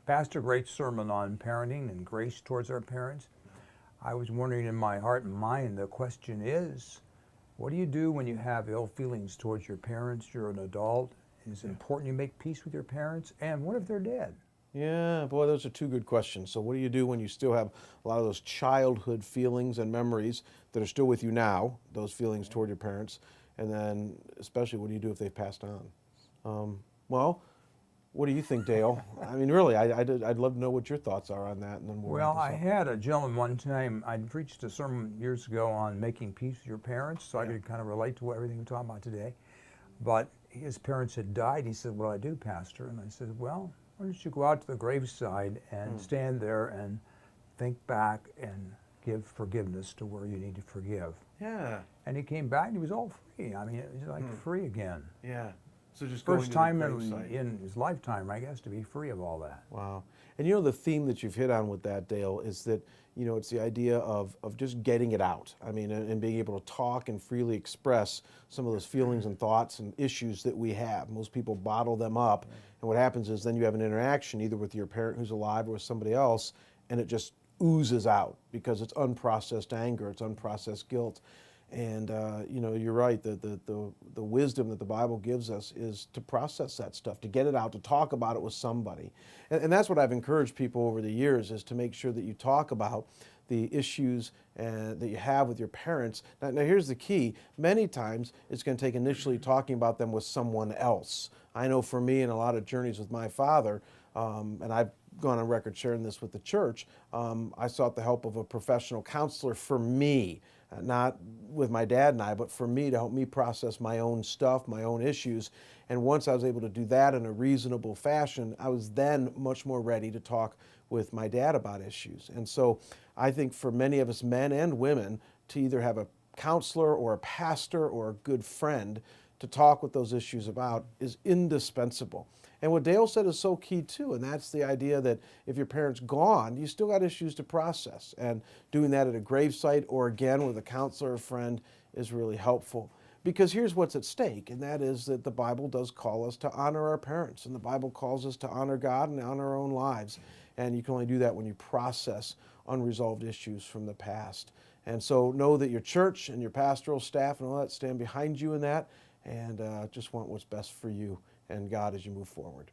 Pastor, great sermon on parenting and grace towards our parents. I was wondering in my heart and mind, the question is, what do you do when you have ill feelings towards your parents? You're an adult. Is it important you make peace with your parents? And what if they're dead? Yeah, boy, those are two good questions. So what do you do when you still have a lot of those childhood feelings and memories that are still with you now, those feelings toward your parents? And then especially what do you do if they've passed on? Well, what do you think, Dale? I mean, really, I'd love to know what your thoughts are on that, and then we'll wrap Well, this I up. had a gentleman one time, I preached a sermon years ago on making peace with your parents, so I could kind of relate to everything we're talking about today. But his parents had died. He said, "What do I do, Pastor?" And I said, "Well, why don't you go out to the graveside and stand there and think back and give forgiveness to where you need to forgive." Yeah, And he came back and he was all free. I mean, it was like free again. yeah. So just going First to the time gravesite. in his lifetime, I guess, to be free of all that. Wow. And the theme that you've hit on with that, Dale, is that, it's the idea of just getting it out. I mean, and being able to talk and freely express some of those feelings and thoughts and issues that we have. Most people bottle them up. And what happens is then you have an interaction either with your parent who's alive or with somebody else, and it just oozes out because it's unprocessed anger, it's unprocessed guilt. And you're right. The wisdom that the Bible gives us is to process that stuff, to get it out, to talk about it with somebody. And that's what I've encouraged people over the years, is to make sure that you talk about the issues that you have with your parents. Now, here's the key. Many times it's going to take initially talking about them with someone else. I know for me, in a lot of journeys with my father, and I've gone on record sharing this with the church, I sought the help of a professional counselor for me. Not with my dad and I, but for me, to help me process my own stuff, my own issues. And once I was able to do that in a reasonable fashion, I was then much more ready to talk with my dad about issues. And so I think for many of us, men and women, to either have a counselor or a pastor or a good friend to talk with those issues about is indispensable. And what Dale said is so key too, and that's the idea that if your parent's gone, you still got issues to process. And doing that at a gravesite or again with a counselor or friend is really helpful. Because here's what's at stake, and that is that the Bible does call us to honor our parents, and the Bible calls us to honor God and honor our own lives. And you can only do that when you process unresolved issues from the past. And so know that your church and your pastoral staff and all that stand behind you in that, and just want what's best for you and God as you move forward.